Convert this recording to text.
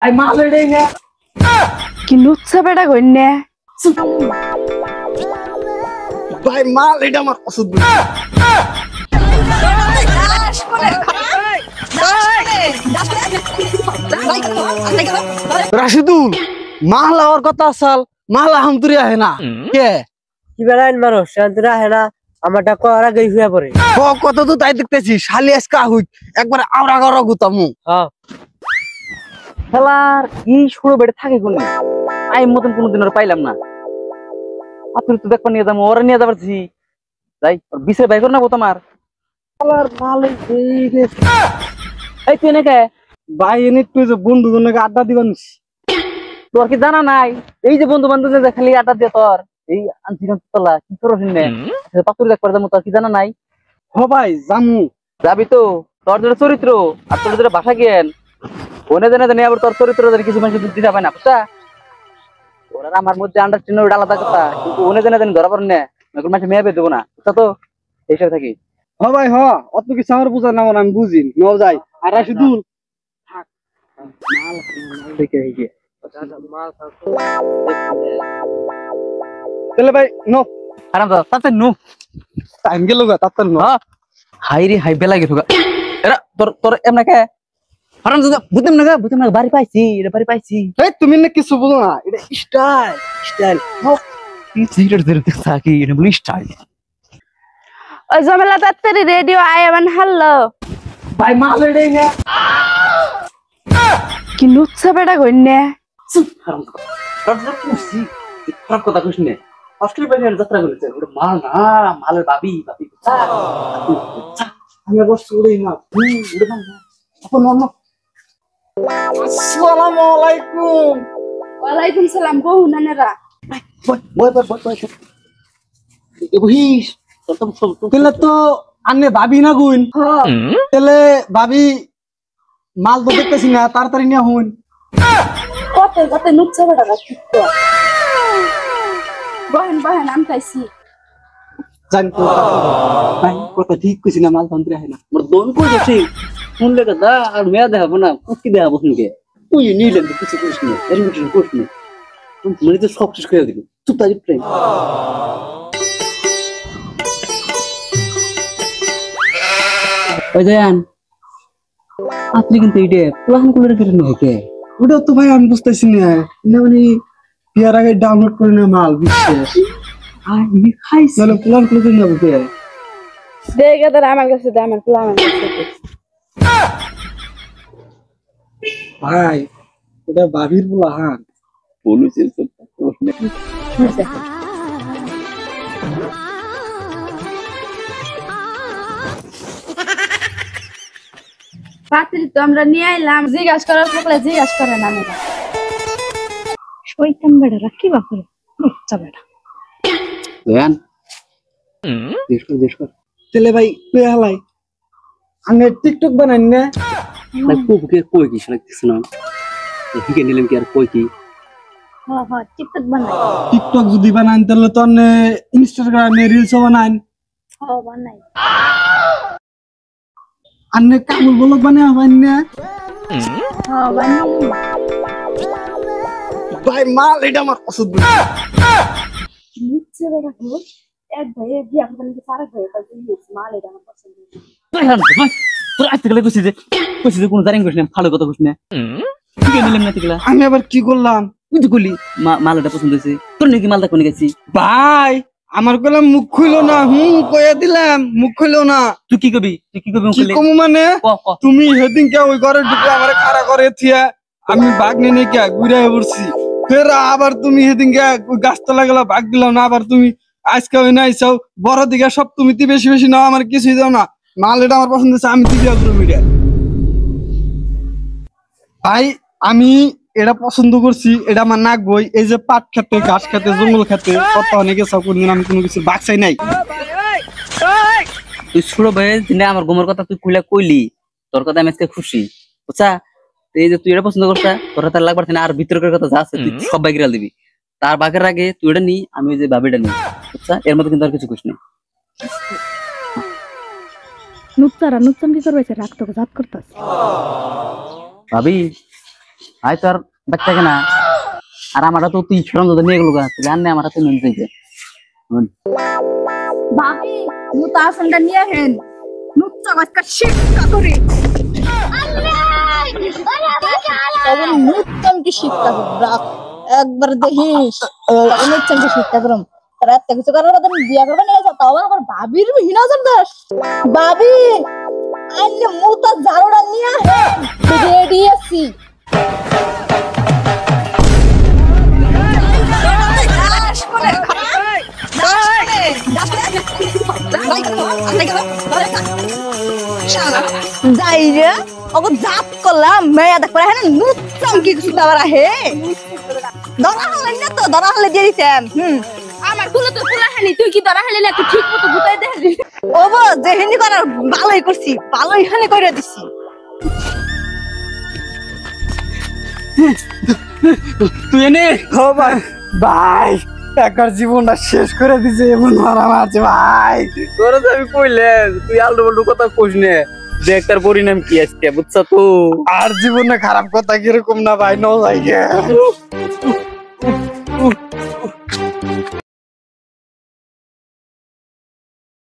Ay malu deh ya. Kinut sabeda gonne. Bay malu deh mak maksud. Rashidul, mahla और कता साल mahla हम तुरिया है ना क्या? কি বেলাইন মারো শান্তরা হেনা আমার ডাকো আরা গই হইয়া পড়ে কত তো তাই দেখতেছি শালি আজকা হুই একবার আওড়া গড় গুতামু হ্যাঁ খেলার কি শুরু বেড়ে থাকে কোন টাইম মতন কোনোদিন আর পাইলাম না আপনি তো দেখবার নিয়ে যাবো ওরা নিয়ে যাবার যাই বিশে বাই কর না তোমার খেলার ভালোই এই তুই নাকি ভাই এনে তুই যে বন্ধু গুনকে আড্ডা দিবান তোর কি জানা নাই এই যে বন্ধু বান্ধব যে খালি আড্ডা দিয়ে তোর এই আনছিলাম তোলা কি করো শুনে পাতুরি দেখবার যাবো তোর কি জানা নাই হ ভাই জামু যাবি তো তোর যেটা চরিত্র আর তোর যেটা ভাষা জ্ঞান ওনে জানে জানি আবার তোর চরিত্র কিছু মানুষ বুদ্ধি যাবে না বুঝছা ওরা আমার মধ্যে আন্ডারস্ট্যান্ড ওটা আলাদা কথা কিন্তু ওনে জানে জানি ধরা পড়ে না মানুষ মেয়ে বের দেবো না বুঝছা তো এইসব থাকি হ ভাই হ অত কিছু আমার বুঝা না আমি বুঝি নাও যাই আর রাশিদুল থাক মাল দেখে এই তাহলে ভাই নো আরাম দাও তাতে নু টাইম গেল গা তাতে নো হাই রে হাই বেলা গেছো এরা তোর তোর এমনা কে আরাম দাও বুঝতাম না বাড়ি পাইছি এটা বাড়ি পাইছি এই তুমি না কিছু বুঝো না এটা স্টাইল স্টাইল নো কি সিগারেট ধরে দেখছা কি এটা বলি স্টাইল ওই জমেলা তাড়াতাড়ি রেডিও আয়াবান হ্যালো ভাই মাল রে না কিনুত sabeda gonne. আরাম দাও রাজা কুসি খারাপ কথা কইছ না অস্ট্রেলিয়া বাইরে যাত্রা করেছে ওটা মাল না মালের বাবি আমি আবার শুড়ি না উড়ে না আপন নন আসসালামু আলাইকুম ওয়ালাইকুম সালাম বহু নানেরা বয় এ বহিস তোর তো সব তাহলে তো আন্নে ভাবি না গুইন তাহলে ভাবি মাল তো দেখতেছি না তাড়াতাড়ি নিয়ে হুন কত নুত sabeda রাখতো বহেন আম খাইছি জানি তো ভাই কথা ঠিক কইছি না মাল তন্ত্রে হয় না মোর দোন কই যাচ্ছে শুনলে কথা আর মেয়া দেখাবো না কুকি দেখাবো শুনকে তুই নিলেন তো কিছু করিস না এডমিশন করিস না তুমি তো সব শেষ করে দিবি তুই তাই প্রেম ওই জান আপনি কিন্তু এইটা প্ল্যান করে রেখে কে ওটা তো ভাই আমি বুঝতেছি না না মানে বিয়ার আগে ডাউনলোড করে না মাল বিশ্বাস আর ই খাইছ তাহলে প্ল্যান করে দিন যাবো কে দেখে তোর আমার কাছে দে আমার প্লান আছে ভাই ওটা ভাবির বলা হ্যাঁ বলুছিস তো পাত্রী তো আমরা নিয়ে আইলাম জিজ্ঞাসা করার থাকলে জিজ্ঞাসা করে না মেয়েরা শয়তান বেড়া রাখি বাপরে sabeda জান দেশ কর তাহলে ভাই কে হালাই আমি টিকটক বানাই না না কুকে কই কি লাগতেছ না হিকে নিলাম কি আর কই কি হ্যাঁ টিকটক বানাই টিকটক যদি বানাই তাহলে তো ইনস্টাগ্রামে রিলস বানাই হ্যাঁ বানাই আন্নে কামুল ব্লগ বানাই হবেন না হ্যাঁ বানাই ভাই মাল এটা আমার পছন্দ নুত sabeda গো এক ভাই বিয়া করতে সারা ভাই কাছে মাল এটা আমার পছন্দ তোর আজ থেকে কইছিস যে কোন জারিং করিস না ভালো কথা কইস না হিকে নিলাম না তিগলা আমি আবার কি করলাম তুই তো কইলি মালটা পছন্দ হইছে তোর নাকি মালটা কোনে গেছি ভাই আমার কইলাম মুখ খুইলো না কইয়া দিলাম মুখ খুইলো না তুই কি কবি কি কমু মানে তুমি হেদিন কে ওই ঘরে ঢুকে আমারে খাড়া করে থিয়া আমি বাঘ নিয়ে কে ঘুরে পড়ছি ফের আবার তুমি হেদিন কে ওই গাছতলা গেলা ভাগ দিলাম না আবার তুমি আজকে ওই নাই চাও বড় দিকে সব তুমি বেশি নাও আমার কিছুই দাও না মাল এটা আমার পছন্দ হচ্ছে আমি দিকে মিডিয়া ভাই আমি এটা পছন্দ করছি এটা আমার নাক বই এই যে পাট খেতে ঘাস খেতে জঙ্গল খেতে কত অনেকে সব কোনদিন আমি কোনো কিছু বাক চাই নাই তুই ছোড়ো ভাই দিনে আমার গোমর কথা তুই কইলা কইলি তোর কথা আমি আজকে খুশি বুঝছা এই যে তুই এটা পছন্দ করছা তোর তার লাগবার না আর ভিতরের কথা যা আছে তুই সব বাইক রাল দিবি তার বাগের আগে তুই এটা নি আমি ওই যে বাবিটা নি বুঝছা এর মধ্যে কিন্তু আর কিছু কইস না নুতসান কি করবে রাখতো জাত করতাস ভাবি ভাই তোর বাচ্চা কেনা আর আমারটা তো তুই ছিলাম তো নিয়ে গেল গান নেই আমারটা তুই নিয়ে যাইছে ভাবি মুতা আসনটা নিয়ে হেন নুচ্চা গাছটা শিক্ষা করে তখন মুততাম কি শিক্ষা রাখ একবার দেখিস মুততাম কি শিক্ষা করম রাত কিছু করার কথা বিয়া করবে নিয়ে যাও তাও আবার ভাবির হিনাজার দাস ভাবি আইলে মুতা জারুড়া নিয়ে রেডি আছি যাই রে ওকে জাত করলাম মেয়া দেখ পরে হ্যাঁ নুততাম কি কিছু দাবার আহে ধরা হলেন না তো ধরা হলে দিয়ে দিতাম আমার কুলো তো কুলা হানি তুই কি ধরা হালি না তুই ঠিক মতো গুতাই দেখলি ও বো যে হিন্দি করার ভালোই করছি ভালোই হানি করে দিছি তুই এনে ও ভাই ভাই একবার জীবনটা শেষ করে দিছে এমন মারা মারছে ভাই তোরা তো আমি কইলে তুই আলটু পাল্টু কথা কইস নে দেখ তার পরিণাম কি আসছে বুঝছ তো আর জীবনে খারাপ কথা কিরকম না ভাই ন যাই